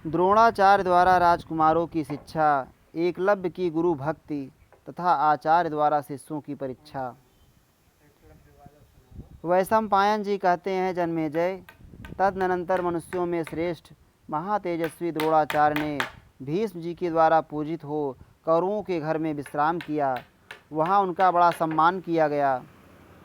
द्रोणाचार्य द्वारा राजकुमारों की शिक्षा, एकलव्य की गुरु भक्ति तथा आचार्य द्वारा शिष्यों की परीक्षा। वैशंपायन जी कहते हैं, जन्मेजय, तदनंतर मनुष्यों में श्रेष्ठ महातेजस्वी द्रोणाचार्य ने भीष्म जी के द्वारा पूजित हो कौरवों के घर में विश्राम किया। वहाँ उनका बड़ा सम्मान किया गया।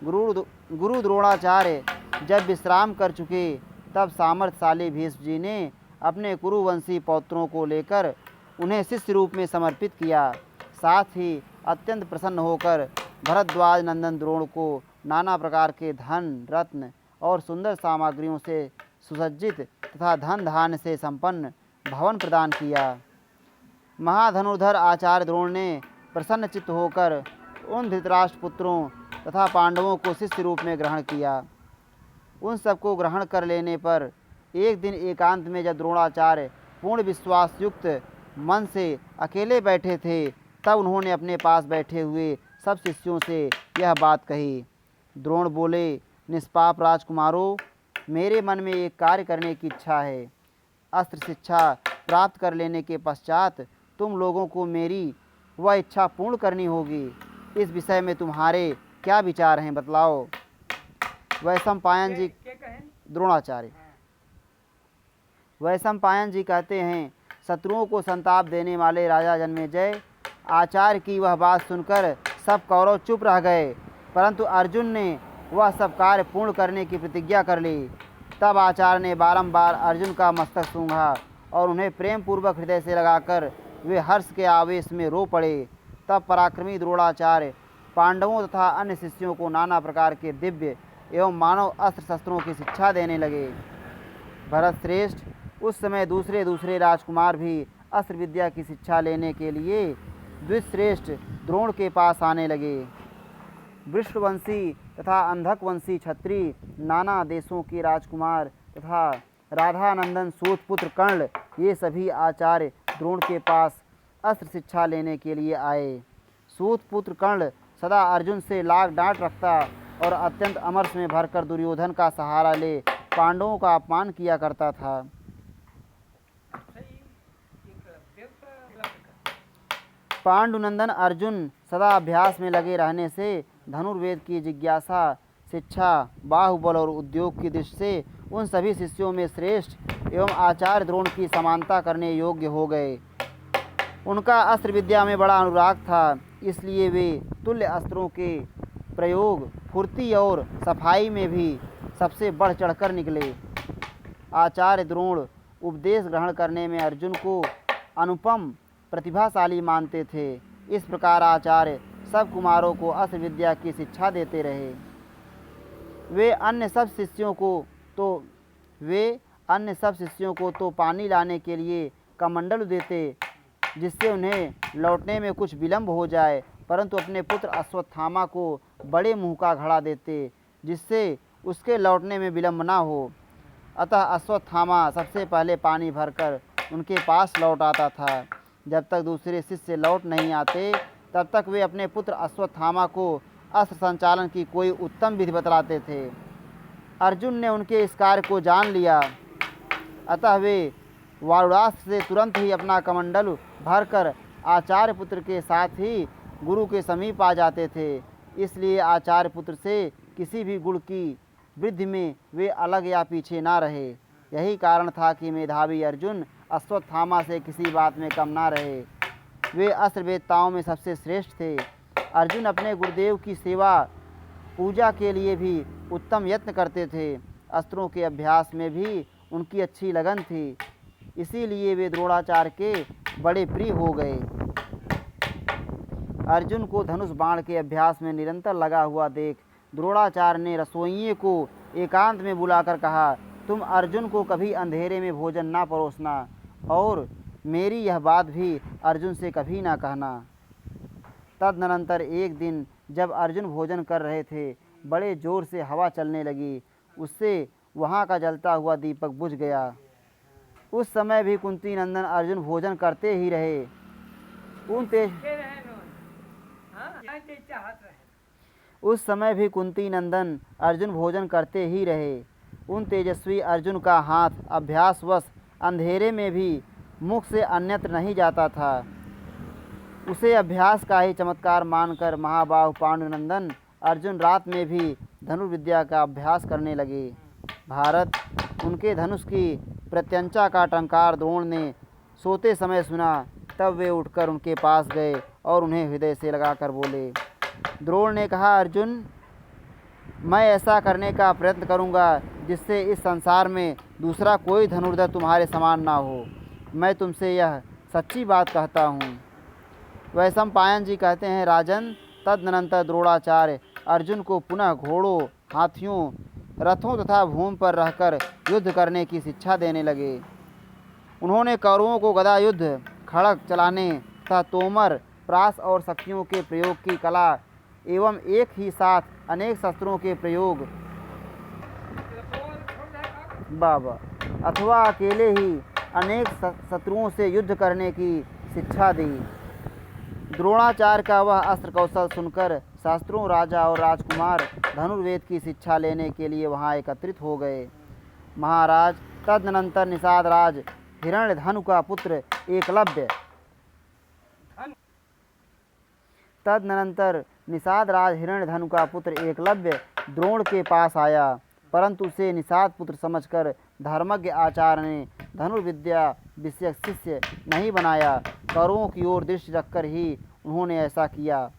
गुरु द्रोणाचार्य जब विश्राम कर चुके, तब सामर्थ्यशाली भीष्म जी ने अपने कुरुवंशी पौत्रों को लेकर उन्हें शिष्य रूप में समर्पित किया। साथ ही अत्यंत प्रसन्न होकर भरद्वाज नंदन द्रोण को नाना प्रकार के धन, रत्न और सुंदर सामग्रियों से सुसज्जित तथा धन धान्य से संपन्न भवन प्रदान किया। महाधनुर्धर आचार्य द्रोण ने प्रसन्न चित्त होकर उन धृतराष्ट्र पुत्रों तथा पांडवों को शिष्य रूप में ग्रहण किया। उन सबको ग्रहण कर लेने पर एक दिन एकांत में जब द्रोणाचार्य पूर्ण विश्वास युक्त मन से अकेले बैठे थे, तब उन्होंने अपने पास बैठे हुए सब शिष्यों से यह बात कही। द्रोण बोले, निष्पाप राजकुमारों, मेरे मन में एक कार्य करने की इच्छा है। अस्त्र शिक्षा प्राप्त कर लेने के पश्चात तुम लोगों को मेरी वह इच्छा पूर्ण करनी होगी। इस विषय में तुम्हारे क्या विचार हैं, बतलाओ। वैशंपायन जी, द्रोणाचार्य, वैशंपायन जी कहते हैं, शत्रुओं को संताप देने वाले राजा जन्मेजय, आचार्य की वह बात सुनकर सब कौरव चुप रह गए, परंतु अर्जुन ने वह सब कार्य पूर्ण करने की प्रतिज्ञा कर ली। तब आचार्य ने बारंबार अर्जुन का मस्तक सूंघा और उन्हें प्रेम पूर्वक हृदय से लगाकर वे हर्ष के आवेश में रो पड़े। तब पराक्रमी द्रोणाचार्य पांडवों तथा अन्य शिष्यों को नाना प्रकार के दिव्य एवं मानव अस्त्र शस्त्रों की शिक्षा देने लगे। भरत श्रेष्ठ, उस समय दूसरे दूसरे राजकुमार भी अस्त्र विद्या की शिक्षा लेने के लिए द्विश्रेष्ठ द्रोण के पास आने लगे। वृषवंशी तथा अंधकवंशी क्षत्रिय, नाना देशों के राजकुमार तथा राधानंदन सूतपुत्र कर्ण, ये सभी आचार्य द्रोण के पास अस्त्र शिक्षा लेने के लिए आए। सूतपुत्र कर्ण सदा अर्जुन से लाग डांट रखता और अत्यंत अमर्ष में भरकर दुर्योधन का सहारा ले पांडवों का अपमान किया करता था। पांडुनंदन अर्जुन सदा अभ्यास में लगे रहने से धनुर्वेद की जिज्ञासा, शिक्षा, बाहुबल और उद्योग की दृष्टि से उन सभी शिष्यों में श्रेष्ठ एवं आचार्य द्रोण की समानता करने योग्य हो गए। उनका अस्त्र विद्या में बड़ा अनुराग था, इसलिए वे तुल्य अस्त्रों के प्रयोग, फुर्ती और सफाई में भी सबसे बढ़ चढ़कर निकले। आचार्य द्रोण उपदेश ग्रहण करने में अर्जुन को अनुपम प्रतिभाशाली मानते थे। इस प्रकार आचार्य सब कुमारों को अस्त्र विद्या की शिक्षा देते रहे। वे अन्य सब शिष्यों को तो पानी लाने के लिए कमंडल देते, जिससे उन्हें लौटने में कुछ विलंब हो जाए, परंतु अपने पुत्र अश्वत्थामा को बड़े मुँह का घड़ा देते, जिससे उसके लौटने में विलंब ना हो। अतः अश्वत्थामा सबसे पहले पानी भरकर उनके पास लौट आता था। जब तक दूसरे शिष्य लौट नहीं आते, तब तक वे अपने पुत्र अश्वत्थामा को अस्त्र संचालन की कोई उत्तम विधि बतलाते थे। अर्जुन ने उनके इस कार्य को जान लिया, अतः वे वारुणास्त्र से तुरंत ही अपना कमंडल भरकर आचार्य पुत्र के साथ ही गुरु के समीप आ जाते थे। इसलिए आचार्य पुत्र से किसी भी गुण की वृद्धि में वे अलग या पीछे ना रहे। यही कारण था कि मेधावी अर्जुन अश्वत्थामा से किसी बात में कम ना रहे। वे अस्त्र वेदताओं में सबसे श्रेष्ठ थे। अर्जुन अपने गुरुदेव की सेवा पूजा के लिए भी उत्तम यत्न करते थे। अस्त्रों के अभ्यास में भी उनकी अच्छी लगन थी, इसीलिए वे द्रोणाचार्य के बड़े प्रिय हो गए। अर्जुन को धनुष बाण के अभ्यास में निरंतर लगा हुआ देख द्रोणाचार्य ने रसोइये को एकांत में बुलाकर कहा, तुम अर्जुन को कभी अंधेरे में भोजन ना परोसना और मेरी यह बात भी अर्जुन से कभी ना कहना। तदनंतर एक दिन जब अर्जुन भोजन कर रहे थे, बड़े जोर से हवा चलने लगी, उससे वहाँ का जलता हुआ दीपक बुझ गया। उस समय भी कुंती नंदन अर्जुन भोजन करते ही रहे। उस समय भी कुंती नंदन अर्जुन भोजन करते ही रहे। उन तेजस्वी अर्जुन का हाथ अभ्यासवश अंधेरे में भी मुख से अन्यत्र नहीं जाता था। उसे अभ्यास का ही चमत्कार मानकर महाबाहु पांडुनंदन अर्जुन रात में भी धनुर्विद्या का अभ्यास करने लगे। भारत, उनके धनुष की प्रत्यंचा का टंकार द्रोण ने सोते समय सुना। तब वे उठकर उनके पास गए और उन्हें हृदय से लगाकर बोले। द्रोण ने कहा, अर्जुन, मैं ऐसा करने का प्रयत्न करूंगा जिससे इस संसार में दूसरा कोई धनुर्धर तुम्हारे समान ना हो। मैं तुमसे यह सच्ची बात कहता हूँ। वैशंपायन जी कहते हैं, राजन, तदनंतर द्रोणाचार्य अर्जुन को पुनः घोड़ों, हाथियों, रथों तथा भूमि पर रहकर युद्ध करने की शिक्षा देने लगे। उन्होंने कौरवों को गदा युद्ध, खड़ग चलाने तथा तोमर, प्रास और शक्तियों के प्रयोग की कला एवं एक ही साथ अनेक शस्त्रों के प्रयोग अथवा अकेले ही अनेक शत्रुओं से युद्ध करने की शिक्षा दी। द्रोणाचार्य का वह अस्त्र कौशल सुनकर शास्त्रों, राजा और राजकुमार धनुर्वेद की शिक्षा लेने के लिए वहां एकत्रित हो गए। महाराज, तदनंतर निषाद राज हिरण्यधनु का पुत्र एकलव्य द्रोण के पास आया, परंतु उसे निषाद पुत्र समझकर धर्मज्ञ आचार्य ने धनुर्विद्या विषयक शिष्य नहीं बनाया। कौरवों की ओर दृष्टि रखकर ही उन्होंने ऐसा किया।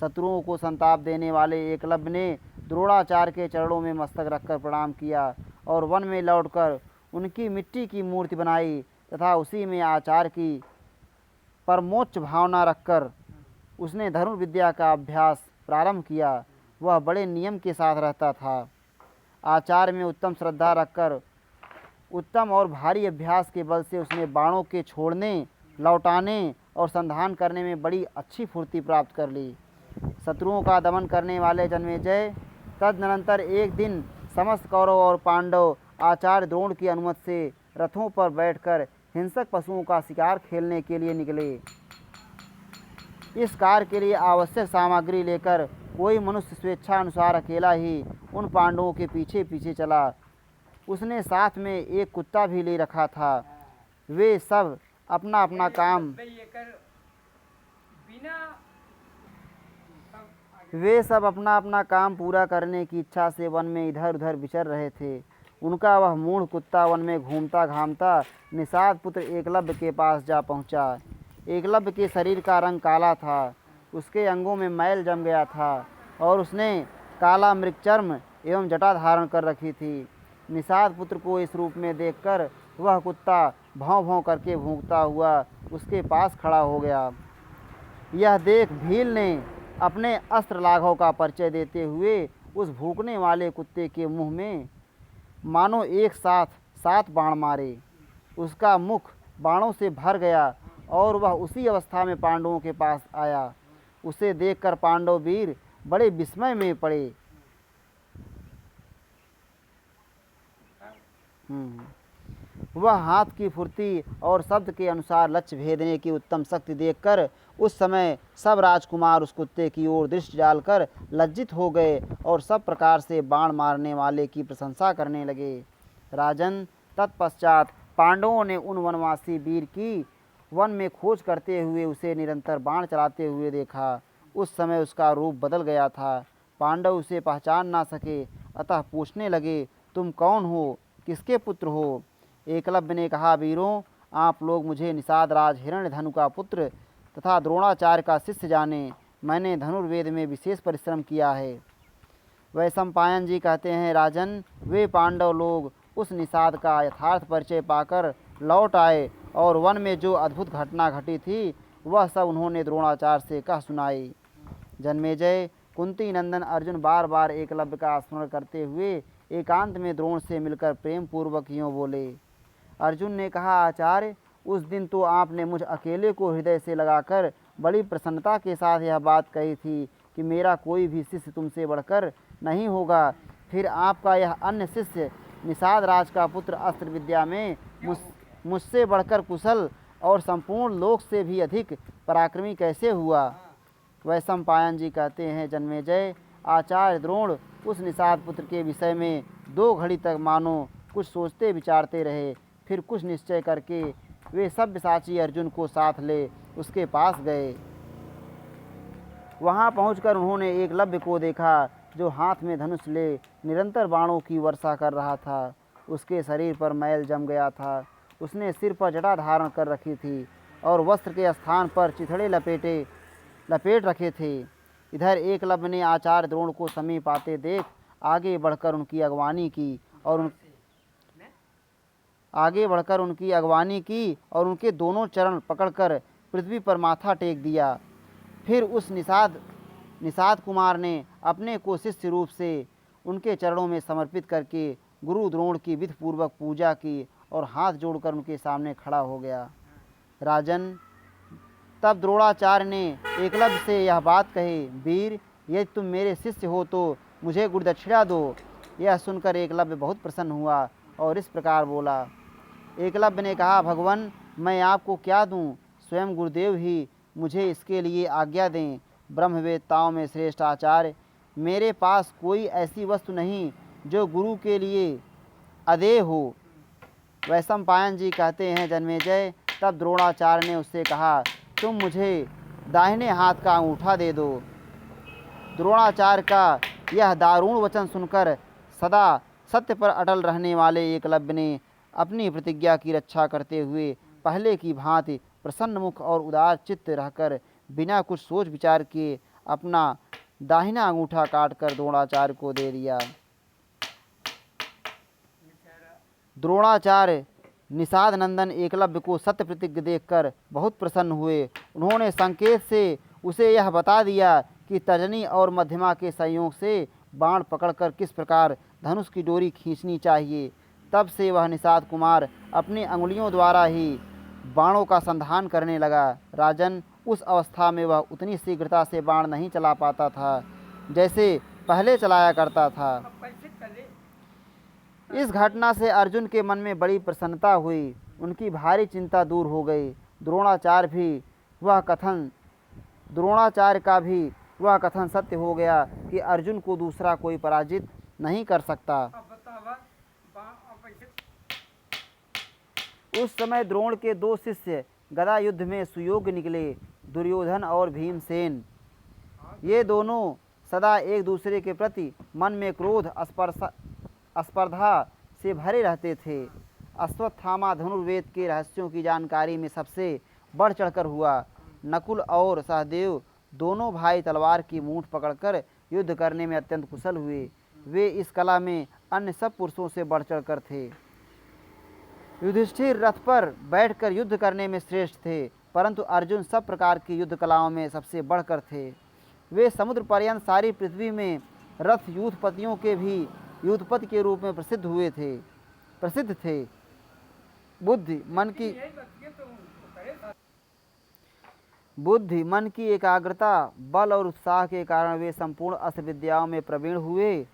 शत्रुओं को संताप देने वाले एकलव्य ने द्रोणाचार्य के चरणों में मस्तक रखकर प्रणाम किया और वन में लौटकर उनकी मिट्टी की मूर्ति बनाई तथा उसी में आचार्य की परमोच्च भावना रखकर उसने धनुर्विद्या का अभ्यास प्रारंभ किया। वह बड़े नियम के साथ रहता था। आचार्य में उत्तम श्रद्धा रखकर उत्तम और भारी अभ्यास के बल से उसने बाणों के छोड़ने, लौटाने और संधान करने में बड़ी अच्छी फुर्ती प्राप्त कर ली। शत्रुओं का दमन करने वाले जन्मेजय, तदनंतर एक दिन समस्त कौरव और पांडव आचार्य द्रोण की अनुमति से रथों पर बैठकर हिंसक पशुओं का शिकार खेलने के लिए निकले। इस कार्य के लिए आवश्यक सामग्री लेकर कोई मनुष्य स्वेच्छा अनुसार अकेला ही उन पांडवों के पीछे पीछे चला। उसने साथ में एक कुत्ता भी ले रखा था। वे सब अपना अपना काम पूरा करने की इच्छा से वन में इधर उधर विचर रहे थे। उनका वह मूढ़ कुत्ता वन में घूमता घामता निषाद पुत्र एकलव्य के पास जा पहुंचा। एकलव्य के शरीर का रंग काला था, उसके अंगों में मैल जम गया था और उसने काला मृगचर्म एवं जटा धारण कर रखी थी। निषाद पुत्र को इस रूप में देखकर वह कुत्ता भौं भौं करके भूंकता हुआ उसके पास खड़ा हो गया। यह देख भील ने अपने अस्त्र लाघव का परिचय देते हुए उस भूखने वाले कुत्ते के मुंह में मानो एक साथ 7 बाण मारे। उसका मुख बाणों से भर गया और वह उसी अवस्था में पांडवों के पास आया। उसे देखकर पांडव वीर बड़े विस्मय में पड़े। वह हाथ की फुर्ती और शब्द के अनुसार लक्ष्य भेदने की उत्तम शक्ति देखकर उस समय सब राजकुमार उस कुत्ते की ओर दृष्टि डालकर लज्जित हो गए और सब प्रकार से बाण मारने वाले की प्रशंसा करने लगे। राजन, तत्पश्चात पांडवों ने उन वनवासी वीर की वन में खोज करते हुए उसे निरंतर बाण चलाते हुए देखा। उस समय उसका रूप बदल गया था। पांडव उसे पहचान ना सके, अतः पूछने लगे, तुम कौन हो, किसके पुत्र हो? एकलव्य ने कहा, वीरों, आप लोग मुझे निषाद राज हिरण्यधनु का पुत्र तथा द्रोणाचार्य का शिष्य जाने। मैंने धनुर्वेद में विशेष परिश्रम किया है। वैशंपायन जी कहते हैं, राजन, वे पांडव लोग उस निषाद का यथार्थ परिचय पाकर लौट आए और वन में जो अद्भुत घटना घटी थी वह सब उन्होंने द्रोणाचार्य से कह सुनाई। जन्मेजय, कुंती नंदन अर्जुन बार बार एकलव्य का स्मरण करते हुए एकांत में द्रोण से मिलकर प्रेम पूर्वक यूँ बोले। अर्जुन ने कहा, आचार्य, उस दिन तो आपने मुझ अकेले को हृदय से लगाकर बड़ी प्रसन्नता के साथ यह बात कही थी कि मेरा कोई भी शिष्य तुमसे बढ़कर नहीं होगा। फिर आपका यह अन्य शिष्य निषाद राज का पुत्र अस्त्र विद्या में मुझसे बढ़कर कुशल और संपूर्ण लोक से भी अधिक पराक्रमी कैसे हुआ? वैशंपायन जी कहते हैं, जन्मेजय, आचार्य द्रोण उस निषाद पुत्र के विषय में 2 घड़ी तक मानो कुछ सोचते विचारते रहे। फिर कुछ निश्चय करके वे सब्यसाची अर्जुन को साथ ले उसके पास गए। वहाँ पहुंचकर उन्होंने एकलव्य को देखा जो हाथ में धनुष ले निरंतर बाणों की वर्षा कर रहा था। उसके शरीर पर मैल जम गया था। उसने सिर पर जटा धारण कर रखी थी और वस्त्र के स्थान पर चिथड़े लपेट रखे थे। इधर एकलव्य ने आचार्य द्रोण को समीप आते देख आगे बढ़कर उनकी अगवानी की और उनके दोनों चरण पकड़कर पृथ्वी पर माथा टेक दिया। फिर उस निषाद कुमार ने अपने को शिष्य रूप से उनके चरणों में समर्पित करके गुरु द्रोण की विधिपूर्वक पूजा की और हाथ जोड़कर उनके सामने खड़ा हो गया। राजन, तब द्रोणाचार्य ने एकलव्य से यह बात कही, वीर, यदि तुम मेरे शिष्य हो तो मुझे गुरुदक्षिणा दो। यह सुनकर एकलव्य बहुत प्रसन्न हुआ और इस प्रकार बोला। एकलव्य ने कहा, भगवान, मैं आपको क्या दूं? स्वयं गुरुदेव ही मुझे इसके लिए आज्ञा दें। ब्रह्मवेत्ताओं में श्रेष्ठ आचार्य, मेरे पास कोई ऐसी वस्तु नहीं जो गुरु के लिए अदेय हो। वैशंपायन जी कहते हैं, जन्मेजय, तब द्रोणाचार्य ने उससे कहा, तुम मुझे दाहिने हाथ का अंगूठा दे दो। द्रोणाचार्य का यह दारुण वचन सुनकर सदा सत्य पर अटल रहने वाले एकलव्य ने अपनी प्रतिज्ञा की रक्षा करते हुए पहले की भांति प्रसन्न मुख और उदार चित्त रहकर बिना कुछ सोच विचार किए अपना दाहिना अंगूठा काटकर द्रोणाचार्य को दे दिया। द्रोणाचार्य निषाद नंदन एकलव्य को सत्य प्रतिज्ञ देखकर बहुत प्रसन्न हुए। उन्होंने संकेत से उसे यह बता दिया कि तर्जनी और मध्यमा के संयोग से बाण पकड़कर किस प्रकार धनुष की डोरी खींचनी चाहिए। तब से वह निषाद कुमार अपनी अंगुलियों द्वारा ही बाणों का संधान करने लगा। राजन, उस अवस्था में वह उतनी शीघ्रता से बाण नहीं चला पाता था जैसे पहले चलाया करता था। इस घटना से अर्जुन के मन में बड़ी प्रसन्नता हुई। उनकी भारी चिंता दूर हो गई। द्रोणाचार्य का भी वह कथन सत्य हो गया कि अर्जुन को दूसरा कोई पराजित नहीं कर सकता। उस समय द्रोण के दो शिष्य गदा युद्ध में सुयोग्य निकले, दुर्योधन और भीमसेन। ये दोनों सदा एक दूसरे के प्रति मन में क्रोध स्पर्धा से भरे रहते थे। अश्वत्थामा धनुर्वेद के रहस्यों की जानकारी में सबसे बढ़ चढ़कर हुआ। नकुल और सहदेव दोनों भाई तलवार की मूठ पकड़कर युद्ध करने में अत्यंत कुशल हुए। वे इस कला में अन्य सब पुरुषों से बढ़ चढ़कर थे। युधिष्ठिर रथ पर बैठकर युद्ध करने में श्रेष्ठ थे, परंतु अर्जुन सब प्रकार की युद्ध कलाओं में सबसे बढ़कर थे। वे समुद्र पर्यंत सारी पृथ्वी में रथ युद्धपतियों के भी युद्धपति के रूप में प्रसिद्ध थे। बुद्धि, मन की एकाग्रता, बल और उत्साह के कारण वे संपूर्ण अस्त्र विद्याओं में प्रवीण हुए।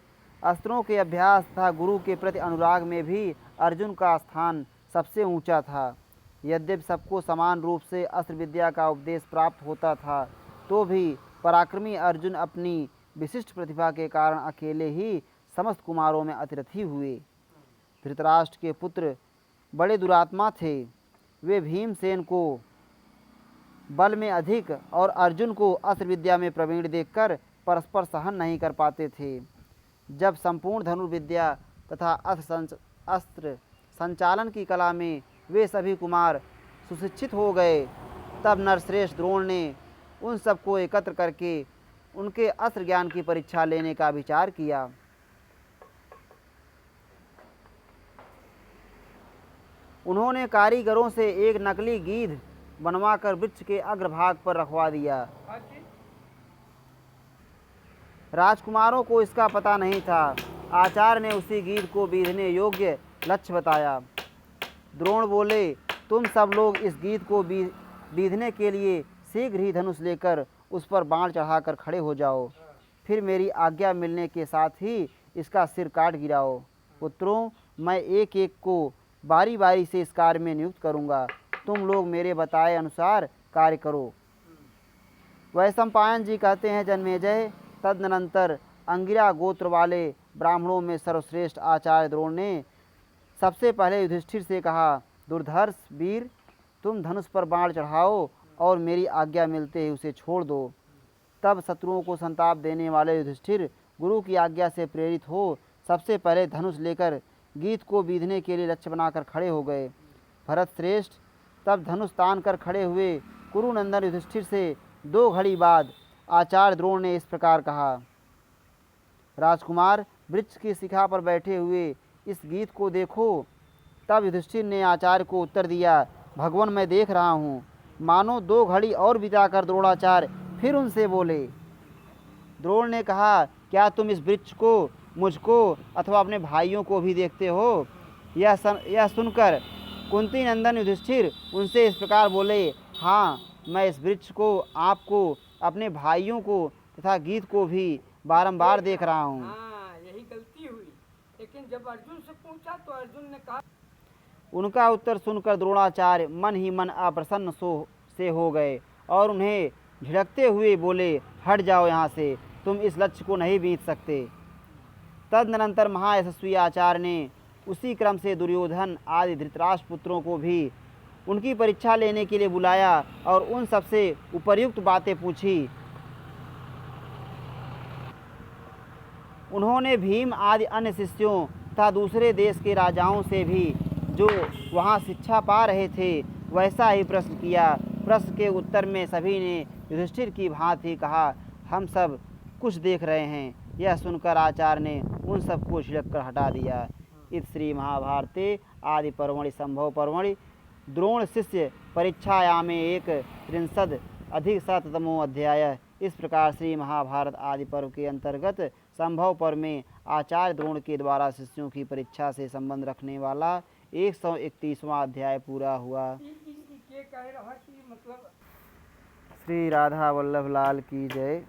अस्त्रों के अभ्यास तथा गुरु के प्रति अनुराग में भी अर्जुन का स्थान सबसे ऊंचा था। यद्यपि सबको समान रूप से अस्त्र विद्या का उपदेश प्राप्त होता था, तो भी पराक्रमी अर्जुन अपनी विशिष्ट प्रतिभा के कारण अकेले ही समस्त कुमारों में अतिरथी हुए। धृतराष्ट्र के पुत्र बड़े दुरात्मा थे। वे भीमसेन को बल में अधिक और अर्जुन को अस्त्र विद्या में प्रवीण देखकर परस्पर सहन नहीं कर पाते थे। जब संपूर्ण धनुर्विद्या तथा अस्त्र संचालन की कला में वे सभी कुमार सुशिक्षित हो गए, तब नरश्रेष्ठ द्रोण ने उन सबको एकत्र करके उनके अस्त्र ज्ञान की परीक्षा लेने का विचार किया। उन्होंने कारीगरों से एक नकली गीध बनवाकर वृक्ष के अग्रभाग पर रखवा दिया। राजकुमारों को इसका पता नहीं था। आचार्य ने उसी गीध को बीधने योग्य लक्ष्य बताया। द्रोण बोले, तुम सब लोग इस गीध को बीधने के लिए शीघ्र ही धनुष लेकर उस पर बाण चढ़ाकर खड़े हो जाओ। फिर मेरी आज्ञा मिलने के साथ ही इसका सिर काट गिराओ। पुत्रों, मैं एक एक को बारी बारी से इस कार्य में नियुक्त करूँगा। तुम लोग मेरे बताए अनुसार कार्य करो। वैशंपायन जी कहते हैं, जन्मेजय, तदनंतर अंगिरा गोत्र वाले ब्राह्मणों में सर्वश्रेष्ठ आचार्य द्रोण ने सबसे पहले युधिष्ठिर से कहा, दुर्धर्ष वीर, तुम धनुष पर बाण चढ़ाओ और मेरी आज्ञा मिलते ही उसे छोड़ दो। तब शत्रुओं को संताप देने वाले युधिष्ठिर गुरु की आज्ञा से प्रेरित हो सबसे पहले धनुष लेकर गीत को बीधने के लिए लक्ष्य बनाकर खड़े हो गए। भरत श्रेष्ठ तब धनुष तान कर खड़े हुए। कुरुनंदन युधिष्ठिर से 2 घड़ी बाद आचार्य द्रोण ने इस प्रकार कहा, राजकुमार, वृक्ष की शिखा पर बैठे हुए इस गीत को देखो। तब युधिष्ठिर ने आचार्य को उत्तर दिया, भगवान, मैं देख रहा हूँ। मानो 2 घड़ी और बिताकर द्रोणाचार्य फिर उनसे बोले। द्रोण ने कहा, क्या तुम इस वृक्ष को, मुझको अथवा अपने भाइयों को भी देखते हो? यह सुनकर कुंती नंदन युधिष्ठिर उनसे इस प्रकार बोले, हाँ, मैं इस वृक्ष को, आपको, अपने भाइयों को तथा गीत को भी बारंबार देख रहा हूँ। हाँ, यही गलती हुई। लेकिन जब अर्जुन से पूछा तो अर्जुन ने कहा। उनका उत्तर सुनकर द्रोणाचार्य मन ही मन अप्रसन्न से हो गए और उन्हें झिड़कते हुए बोले, हट जाओ यहाँ से, तुम इस लक्ष्य को नहीं बीत सकते। तदनंतर महायशस्वी आचार्य ने उसी क्रम से दुर्योधन आदि धृतराष्ट्र पुत्रों को भी उनकी परीक्षा लेने के लिए बुलाया और उन सबसे उपर्युक्त बातें पूछी। उन्होंने भीम आदि अन्य शिष्यों तथा दूसरे देश के राजाओं से भी जो वहाँ शिक्षा पा रहे थे वैसा ही प्रश्न किया। प्रश्न के उत्तर में सभी ने युधिष्ठिर की भांति कहा, हम सब कुछ देख रहे हैं। यह सुनकर आचार्य ने उन सबको झिड़क कर हटा दिया। इस श्री महाभारते आदि पर्वणि संभव पर्वणि द्रोण शिष्य परीक्षायामे 1 अधिक शततमो अध्याय। इस प्रकार श्री महाभारत आदि पर्व के अंतर्गत संभव पर्व में आचार्य द्रोण के द्वारा शिष्यों की परीक्षा से संबंध रखने वाला 131वां अध्याय पूरा हुआ। ये कह रहा कि मतलब श्री राधा वल्लभ लाल की जय।